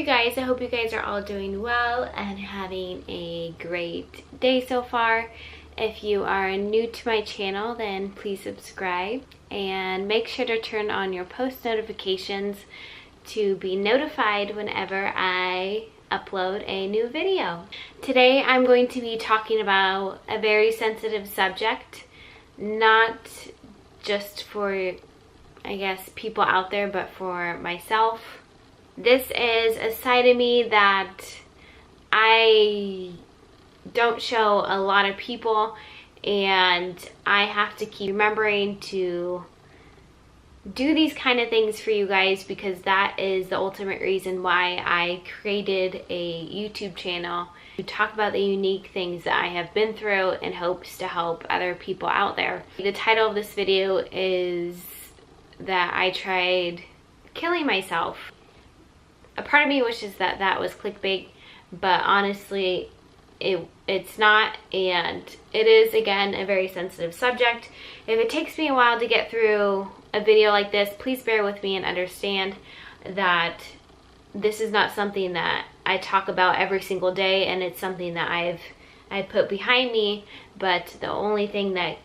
you guys. I hope you guys are all doing well and having a great day so far. If you are new to my channel, then please subscribe and make sure to turn on your post notifications to be notified whenever I upload a new video. Today I'm going to be talking about a very sensitive subject, not just for, I guess, people out there, but for myself. This is a side of me that I don't show a lot of people, and I have to keep remembering to do these kind of things for you guys, because that is the ultimate reason why I created a YouTube channel to talk about the unique things that I have been through in hopes to help other people out there. The title of this video is that I tried killing myself. A part of me wishes that that was clickbait, but honestly it's not, and it is, again, a very sensitive subject. If it takes me a while to get through a video like this, please bear with me and understand that this is not something that I talk about every single day, and it's something that I've put behind me. But the only thing that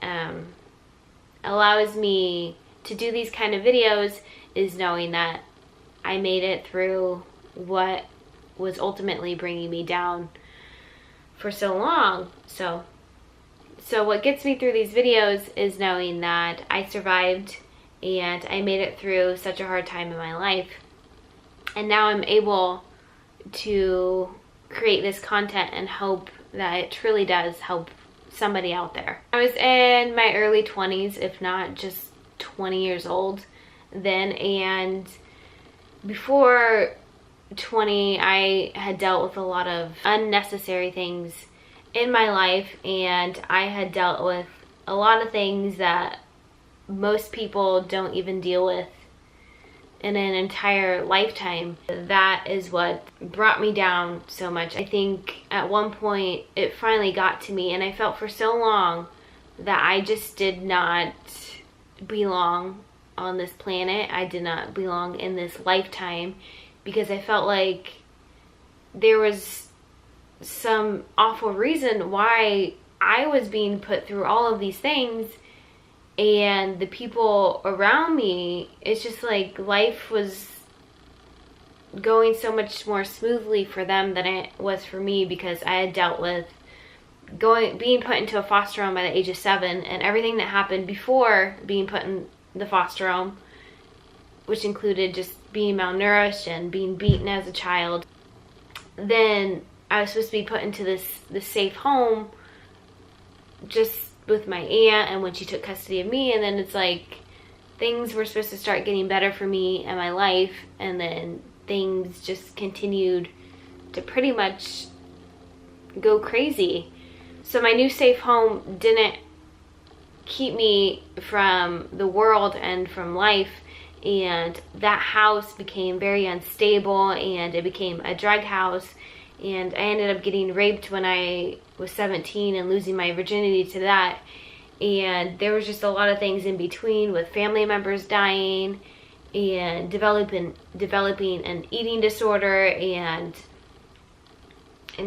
allows me to do these kind of videos is knowing that I made it through what was ultimately bringing me down for so long. So what gets me through these videos is knowing that I survived and I made it through such a hard time in my life. And now I'm able to create this content and hope that it truly does help somebody out there. I was in my early 20s, if not just 20 years old then, and before 20 I had dealt with a lot of unnecessary things in my life, and I had dealt with a lot of things that most people don't even deal with in an entire lifetime. That is what brought me down so much. I think at one point it finally got to me, and I felt for so long that I just did not belong on this planet. I did not belong in this lifetime, because I felt like there was some awful reason why I was being put through all of these things, and the people around me, it's just like life was going so much more smoothly for them than it was for me, because I had dealt with being put into a foster home by the age of 7, and everything that happened before being put in the foster home, which included just being malnourished and being beaten as a child. Then I was supposed to be put into this safe home just with my aunt, and when she took custody of me, and then it's like things were supposed to start getting better for me and my life, and then things just continued to pretty much go crazy. So my new safe home didn't keep me from the world and from life, and that house became very unstable, and it became a drug house, and I ended up getting raped when I was 17 and losing my virginity to that. And there was just a lot of things in between, with family members dying and developing an eating disorder and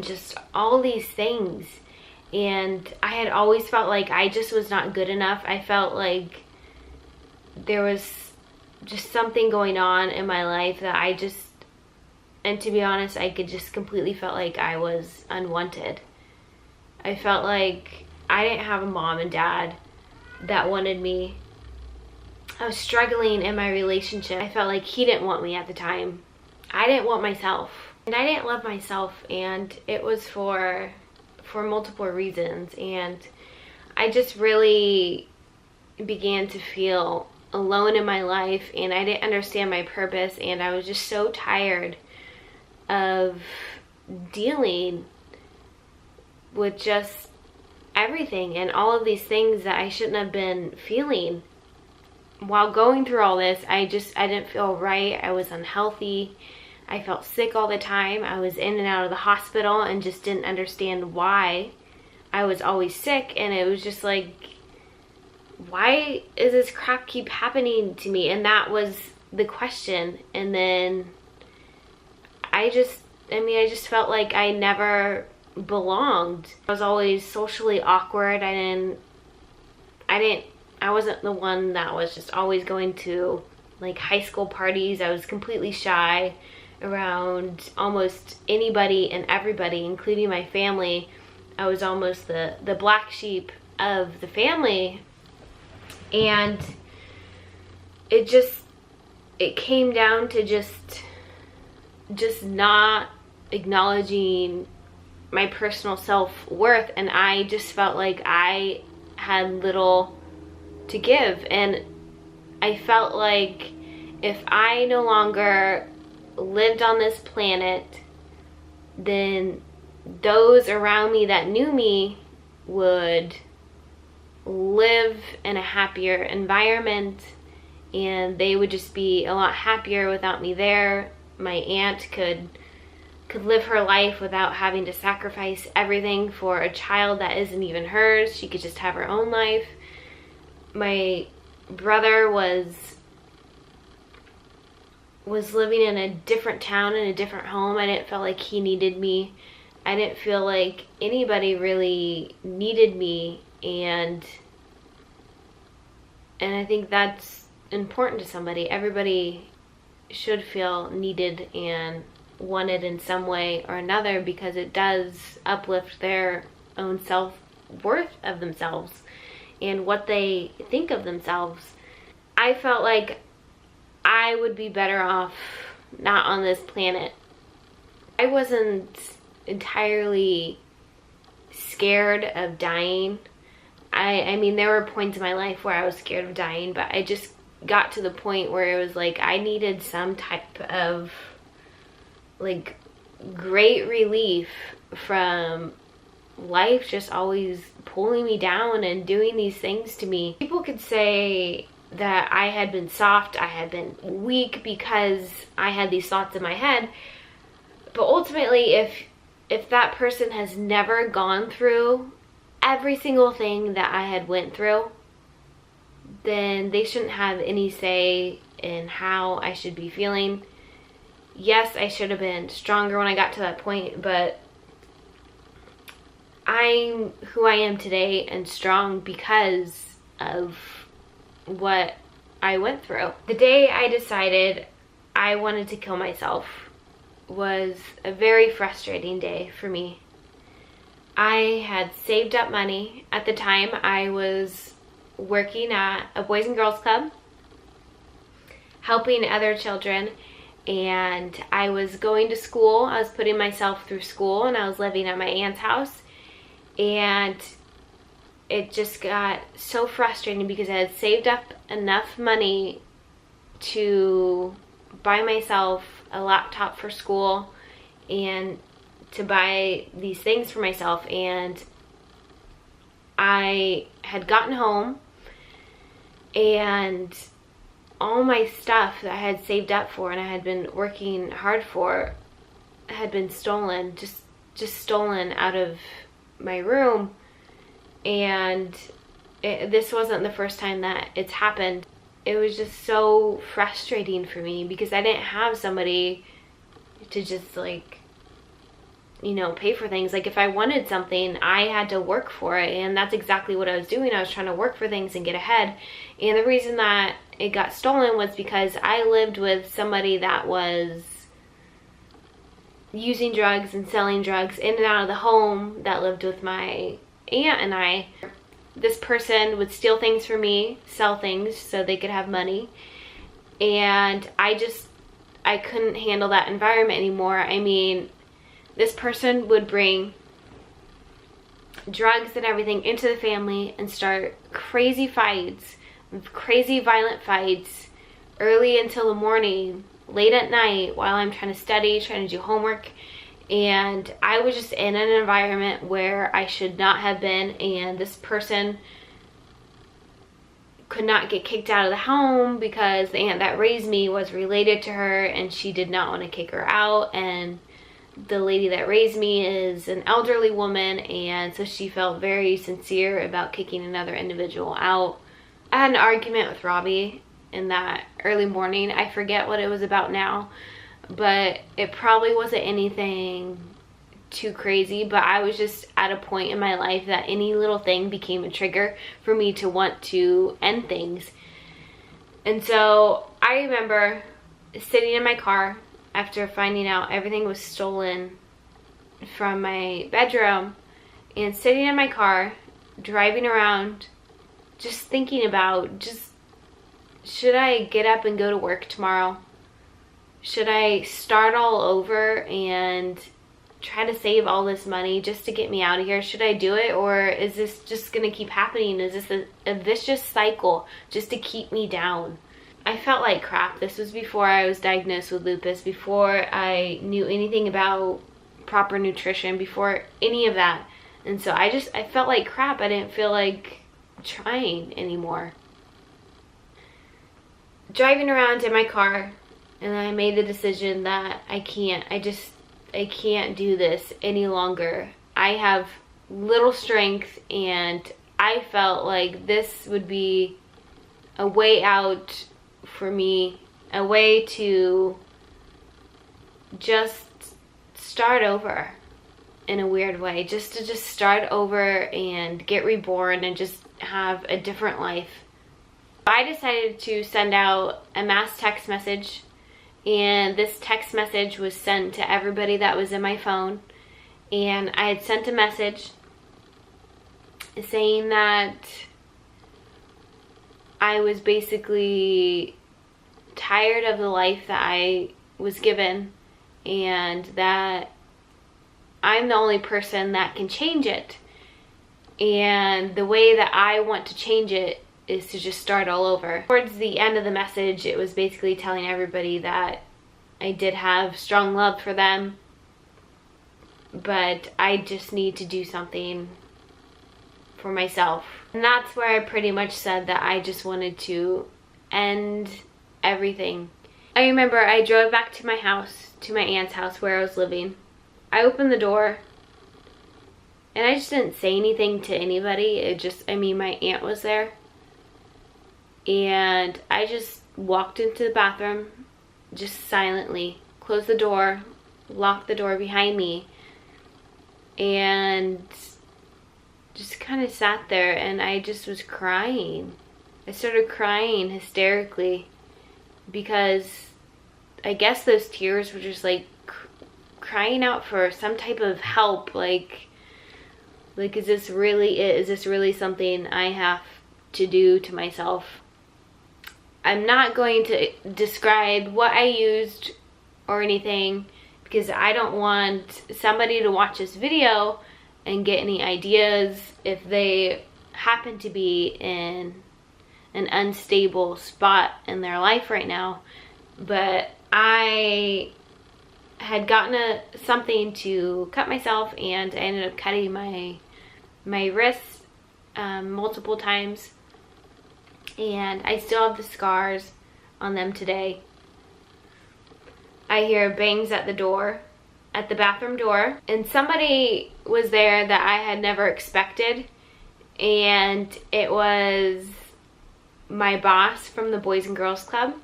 just all these things. And I had always felt like I just was not good enough. I felt like there was just something going on in my life that and to be honest, I could just completely felt like I was unwanted. I felt like I didn't have a mom and dad that wanted me. I was struggling in my relationship. I felt like he didn't want me at the time. I didn't want myself, and I didn't love myself, and it was for multiple reasons. And I just really began to feel alone in my life, and I didn't understand my purpose, and I was just so tired of dealing with just everything and all of these things that I shouldn't have been feeling. While going through all this, I didn't feel right. I was unhealthy. I felt sick all the time. I was in and out of the hospital and just didn't understand why I was always sick. And it was just like, why is this crap keep happening to me? And that was the question. And then I just felt like I never belonged. I was always socially awkward. I wasn't the one that was just always going to like high school parties. I was completely shy around almost anybody and everybody, including my family. I was almost the black sheep of the family. And it came down to just not acknowledging my personal self-worth, and I just felt like I had little to give. And I felt like if I no longer lived on this planet, then those around me that knew me would live in a happier environment, and they would just be a lot happier without me there. My aunt could live her life without having to sacrifice everything for a child that isn't even hers. She could just have her own life. My brother was living in a different town, in a different home. I didn't feel like he needed me. I didn't feel like anybody really needed me, and I think that's important to somebody. Everybody should feel needed and wanted in some way or another, because it does uplift their own self-worth of themselves and what they think of themselves. I felt like I would be better off not on this planet. I wasn't entirely scared of dying. I mean, there were points in my life where I was scared of dying, but I just got to the point where it was like I needed some type of like great relief from life just always pulling me down and doing these things to me. People could say that I had been soft, I had been weak because I had these thoughts in my head, but ultimately if that person has never gone through every single thing that I had went through, then they shouldn't have any say in how I should be feeling. Yes, I should have been stronger when I got to that point, but I'm who I am today and strong because of what I went through. The day I decided I wanted to kill myself was a very frustrating day for me. I had saved up money. At the time, I was working at a Boys and Girls Club, helping other children, and I was going to school. I was putting myself through school, and I was living at my aunt's house, and it just got so frustrating because I had saved up enough money to buy myself a laptop for school and to buy these things for myself, and I had gotten home and all my stuff that I had saved up for and I had been working hard for had been stolen, just stolen out of my room. And this wasn't the first time that it's happened. It was just so frustrating for me because I didn't have somebody to just like, you know, pay for things. Like if I wanted something, I had to work for it, and that's exactly what I was doing. I was trying to work for things and get ahead. And the reason that it got stolen was because I lived with somebody that was using drugs and selling drugs in and out of the home that lived with my aunt and I. This person would steal things from me, sell things so they could have money, and I couldn't handle that environment anymore. I mean, this person would bring drugs and everything into the family and start crazy fights, crazy violent fights, early until the morning, late at night while I'm trying to study, trying to do homework. And I was just in an environment where I should not have been, and this person could not get kicked out of the home because the aunt that raised me was related to her and she did not want to kick her out. And the lady that raised me is an elderly woman, and so she felt very sincere about kicking another individual out. I had an argument with Robbie in that early morning. I forget what it was about now, but it probably wasn't anything too crazy. But I was just at a point in my life that any little thing became a trigger for me to want to end things. And so I remember sitting in my car after finding out everything was stolen from my bedroom, and sitting in my car driving around just thinking about, should I get up and go to work tomorrow? Should I start all over and try to save all this money just to get me out of here? Should I do it, or is this just gonna keep happening? Is this a vicious cycle just to keep me down? I felt like crap. This was before I was diagnosed with lupus, before I knew anything about proper nutrition, before any of that. And so I felt like crap. I didn't feel like trying anymore. Driving around in my car, and I made the decision that I can't do this any longer. I have little strength, and I felt like this would be a way out for me, a way to just start over in a weird way, just to start over and get reborn and just have a different life. I decided to send out a mass text message, and this text message was sent to everybody that was in my phone. And I had sent a message saying that I was basically tired of the life that I was given, and that I'm the only person that can change it. And the way that I want to change it is to just start all over. Towards the end of the message, it was basically telling everybody that I did have strong love for them, but I just need to do something for myself. And that's where I pretty much said that I just wanted to end everything. I remember I drove back to my house, to my aunt's house where I was living. I opened the door, and I just didn't say anything to anybody. My aunt was there. And I just walked into the bathroom, just silently, closed the door, locked the door behind me, and just kind of sat there, and I just was crying. I started crying hysterically, because I guess those tears were just like crying out for some type of help. Like is this really it? Is this really something I have to do to myself? I'm not going to describe what I used or anything, because I don't want somebody to watch this video and get any ideas if they happen to be in an unstable spot in their life right now. But I had gotten something to cut myself, and I ended up cutting my wrists multiple times, and I still have the scars on them today. I hear bangs at the door, at the bathroom door, and somebody was there that I had never expected, and it was my boss from the Boys and Girls Club.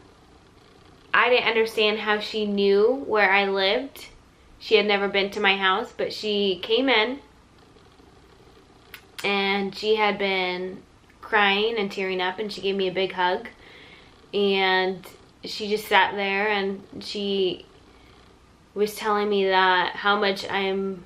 I didn't understand how she knew where I lived. She had never been to my house, but she came in, and she had been crying and tearing up, and she gave me a big hug, and she just sat there, and she was telling me that how much I'm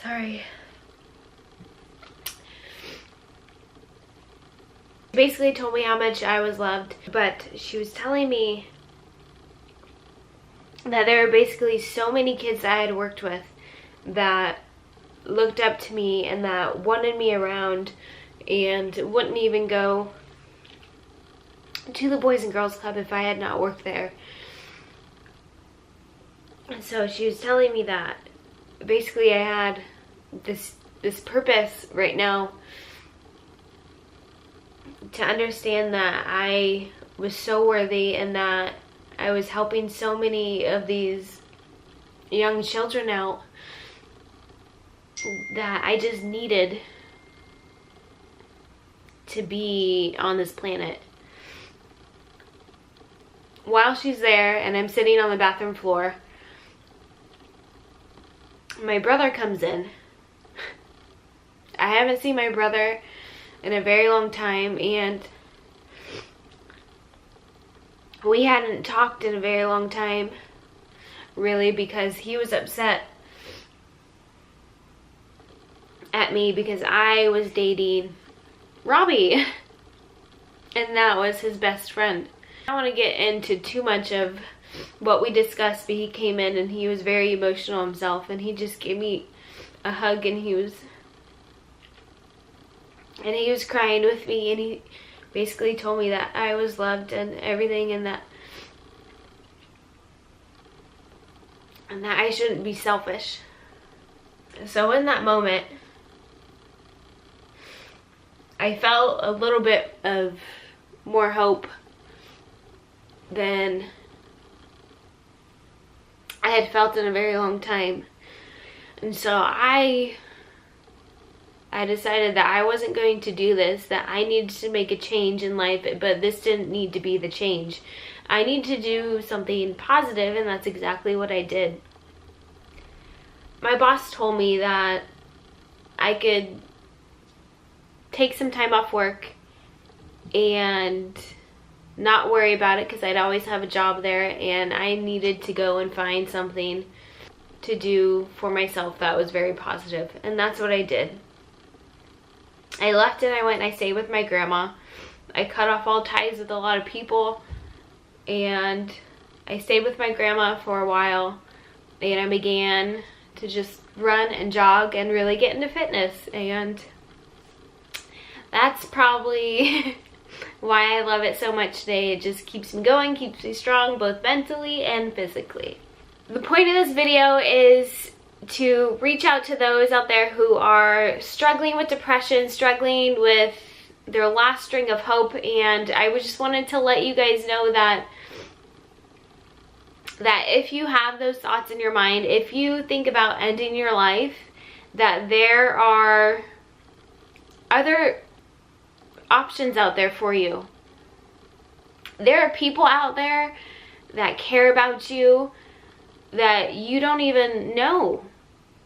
sorry. She basically told me how much I was loved, but she was telling me that there were basically so many kids that I had worked with that looked up to me and that wanted me around and wouldn't even go to the Boys and Girls Club if I had not worked there. And so she was telling me that basically I had this purpose right now to understand that I was so worthy and that I was helping so many of these young children out that I just needed to be on this planet. While she's there and I'm sitting on the bathroom floor, my brother comes in. I haven't seen my brother in a very long time, and we hadn't talked in a very long time, really, because he was upset at me because I was dating Robbie, and that was his best friend. I don't want to get into too much of what we discussed, but he came in and he was very emotional himself, and he just gave me a hug, and he was crying with me, and he basically told me that I was loved and everything, and that I shouldn't be selfish. So in that moment, I felt a little bit of more hope than I had felt in a very long time. And so I decided that I wasn't going to do this, that I needed to make a change in life, but this didn't need to be the change. I need to do something positive, and that's exactly what I did. My boss told me that I could take some time off work and not worry about it because I'd always have a job there, and I needed to go and find something to do for myself that was very positive, and that's what I did. I left and I went and I stayed with my grandma. I cut off all ties with a lot of people, and I stayed with my grandma for a while, and I began to just run and jog and really get into fitness, and that's probably why I love it so much today. It just keeps me going, keeps me strong, both mentally and physically. The point of this video is to reach out to those out there who are struggling with depression, struggling with their last string of hope, and I just wanted to let you guys know that if you have those thoughts in your mind, if you think about ending your life, that there are other options out there for you. There are people out there that care about you that you don't even know.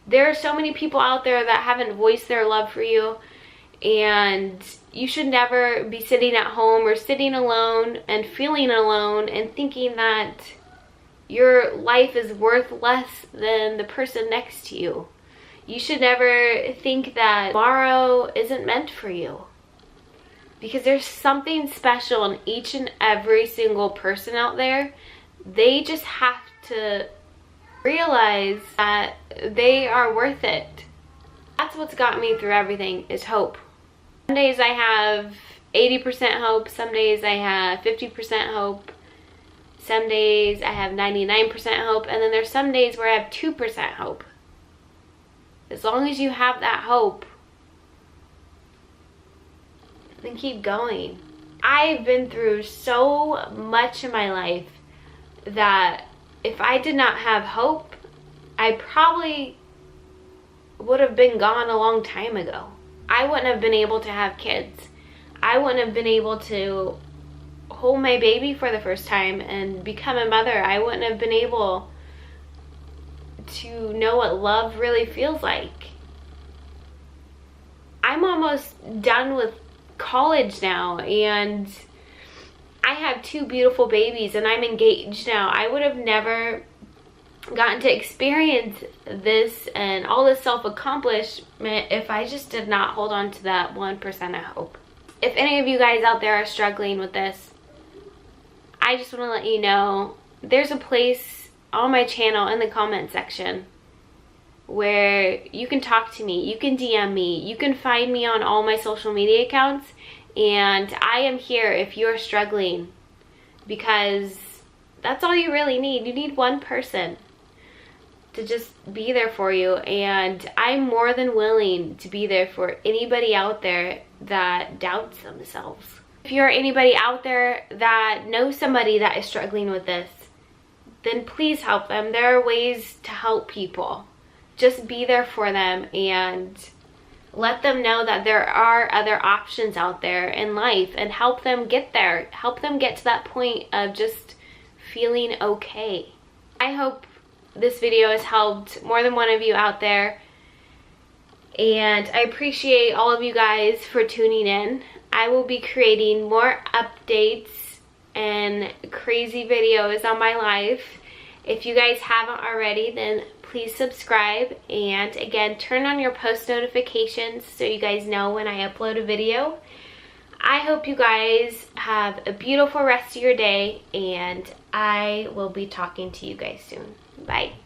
There are so many people out there that haven't voiced their love for you, and you should never be sitting at home or sitting alone and feeling alone and thinking that your life is worth less than the person next to you. You should never think that tomorrow isn't meant for you, because there's something special in each and every single person out there. They just have to realize that they are worth it. That's what's got me through everything, is hope. Some days I have 80% hope, some days I have 50% hope, some days I have 99% hope, and then there's some days where I have 2% hope. As long as you have that hope, then keep going. I've been through so much in my life that if I did not have hope, I probably would have been gone a long time ago. I wouldn't have been able to have kids. I wouldn't have been able to hold my baby for the first time and become a mother. I wouldn't have been able to know what love really feels like. I'm almost done with college now, and I have 2 beautiful babies, and I'm engaged now. I would have never gotten to experience this and all this self-accomplishment if I just did not hold on to that 1% of hope. If any of you guys out there are struggling with this, I just want to let you know there's a place on my channel in the comment section where you can talk to me, you can DM me, you can find me on all my social media accounts, and I am here if you're struggling, because that's all you really need. You need one person to just be there for you, and I'm more than willing to be there for anybody out there that doubts themselves. If you're anybody out there that knows somebody that is struggling with this, then please help them. There are ways to help people. Just be there for them and let them know that there are other options out there in life, and help them get there. Help them get to that point of just feeling okay. I hope this video has helped more than one of you out there, and I appreciate all of you guys for tuning in. I will be creating more updates and crazy videos on my life. If you guys haven't already, then please subscribe, and again, turn on your post notifications so you guys know when I upload a video. I hope you guys have a beautiful rest of your day, and I will be talking to you guys soon. Bye.